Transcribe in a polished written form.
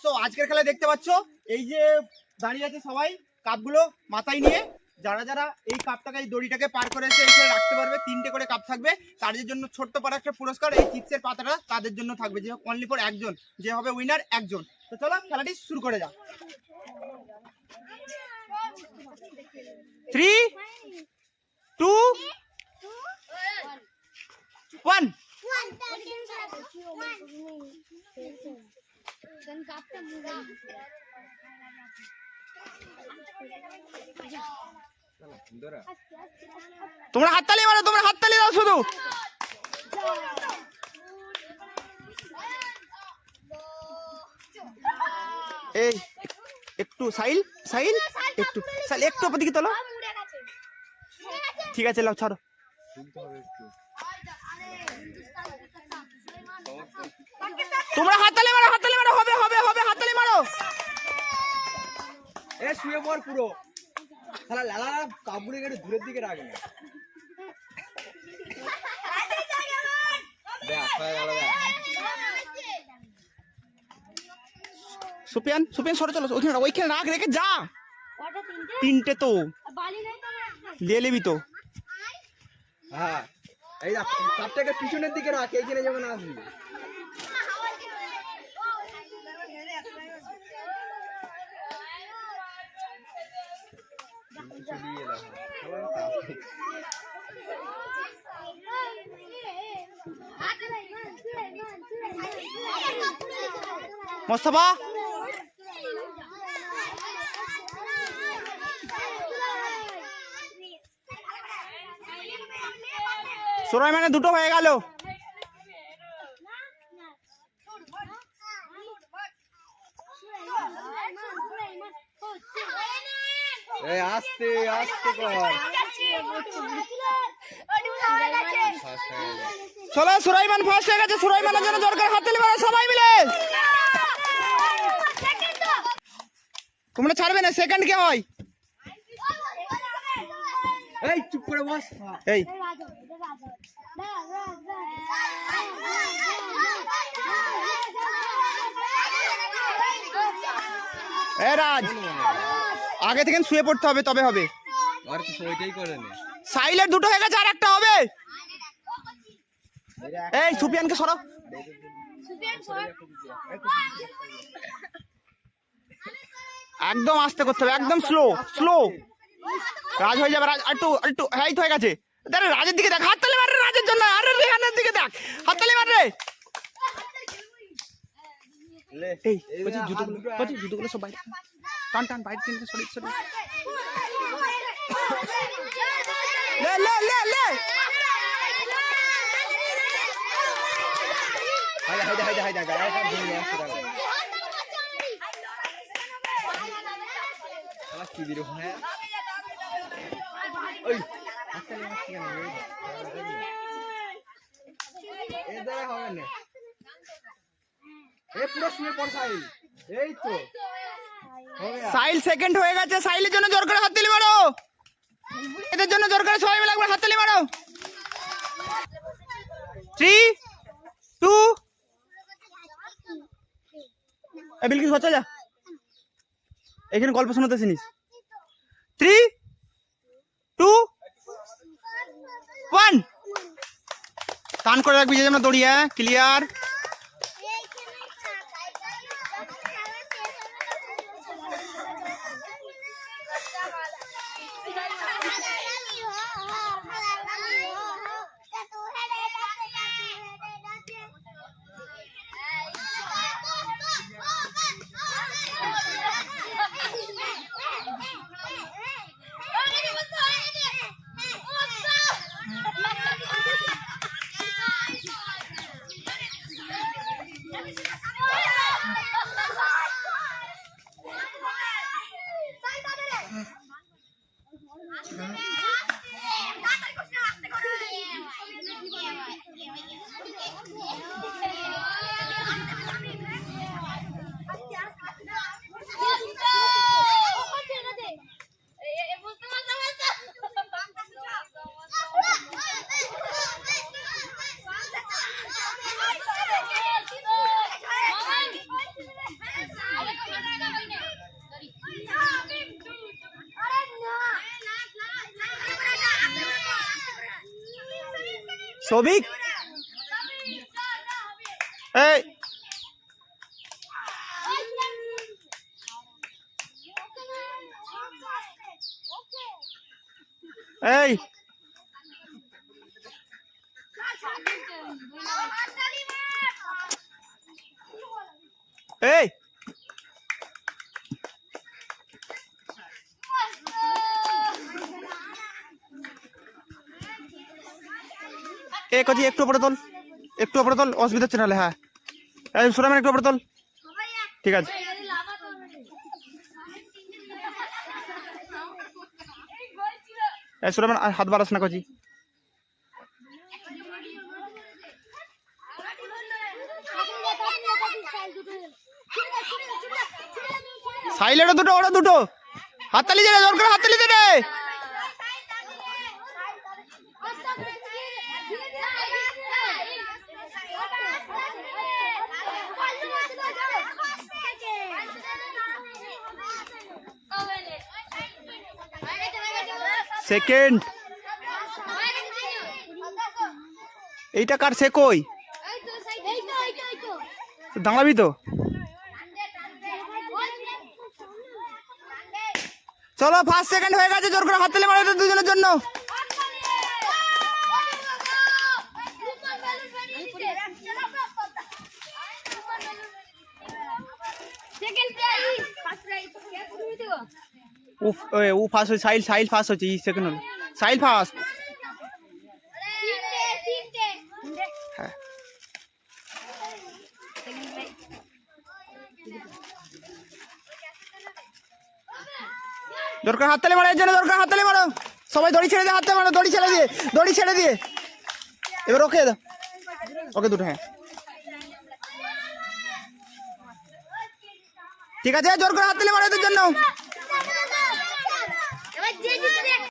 So আজকের খেলা দেখতে পাচ্ছ, এই যে দাঁড়িয়ে আছে সবাই কাপগুলো মাথায় নিয়ে, যারা যারা এই কাপটাকে এই দড়িটাকে পার করে এসে এখানে রাখতে পারবে, 3টে করে কাপ থাকবে, তাদের জন্য ছোট্ট পাড়া একটা পুরস্কার, এই চিপসের পাতাটা তাদের জন্য থাকবে, যে অনলি ফর একজন, যে হবে উইনার একজন। তো চলো খেলাটি শুরু করে যাও। 3, 2, 1। তোমরা হাততালি মারো, তোমরা হাততালি দাও শুধু। এই একটু সাইল সাইল একটু সাইল একটু ওদিকে তোলো। ঠিক আছে, লাও ছাড়ো। তোমরা হাততালি মারো, হাততালি মারো, হবে হবে হবে, হাততালি মারো। এ শুয়ে পড় পুরো শালা লালা কাবুরে গেড়ে দূরের দিকে রাখ না। সুপিয়ান সুপিয়ান সরে চলো, ওইখানে রাখ, রেখে যা। 3টে তো নিয়ে নিবি তো। হ্যাঁ এই কাপটাকে পিছনের দিকে রাখ, এইখানে যেমন আসবি। মোস্তফা সুলাইমানের 2টো হয়ে গেল। এই আস্তে আস্তে কর। চলো, সুলাইমান ফার্স্ট হয়ে গেছে, সুলাইমানের জন্য দরকার হাততালি মারো সবাই মিলে। তোমরা ছাড়বে না, সেকেন্ড কে হয়? এই চুপ করে বস। এই এ রাজ, আগে থেকে শুয়ে পড়তে হবে, তবে হবে। আর কিছু ওইটাই করে নে। সাইলের 2টো হয়ে গেছে, আর একটা হবে। এই সুপিয়ানকে সরাও। একদম আস্তে করতে হবে, একদম স্লো স্লো। রাজ হয়ে যাবে, রাজ একটু একটু হাইট হয়ে গেছে। আরে রাজের দিকে দেখ, হাততালি মার রে রাজের জন্য। আরে রেহানের দিকে দেখ, হাততালি মার রে। এই বলছি জুতোগুলো সব বাইরে টান টান, বাইরে টেনে সরি সরি। লে লে লে লে হাইদা হাইদা হাইদা হাইদা গাড়া সব ভেঙে আসছে দাঁড়া। শালা কি দিল হ্যাঁ। ওই আসলে আসছে কেন এই দাঁড়া হবে না। এ পুরো শুয়ে পড় সাইল। এই তো সাইল সেকেন্ড হয়ে গেছে, সাইলের জন্য জোর করে হাততালি মারো। এদের জন্য জোর করে সবাই মিলে একবার হাততালি মারো। 3, 2 বিলকিস বাচ্চা যা, এখানে গল্প শোনাতে চিনিস। 3, 2 1 টান করে রাখবি, যে যেন দড়িয়ে ক্লিয়ার। সৌভিক এই এই এই এ কজি একটু উপরে তোল অসুবিধা হচ্ছে নাহলে। হ্যাঁ এই সুরামান একটু উপরে তোল, ঠিক আছে। এই সুরামান হাত বাড়াস না কজি। সাইলেটা দুটো, ওরা দুটো হাততালি দে রে, জোর করে হাততালি দে রে। সেকেন্ড এইটা কার সে কই দাঁড়াবি তো। চলো ফার্স্ট সেকেন্ড হয়ে গেছে, জোর করে হাততালি মারো দুজনের জন্য। ও ফার্স্ট হয়েছে, সাহিল ফার্স্ট হচ্ছে, সেকেন্ড হলো সাহিল ফার্স্ট। হ্যাঁ দরকার হাততালি মারো, এর জন্য দরকার হাততালি মারো সবাই। দড়ি ছেড়ে দিয়ে হাততালি মারো, দড়ি ছেড়ে দিয়ে এবার ওকে দাও, ওকে দুটো। হ্যাঁ ঠিক আছে, জোর করে হাততালি মারো এদের জন্য।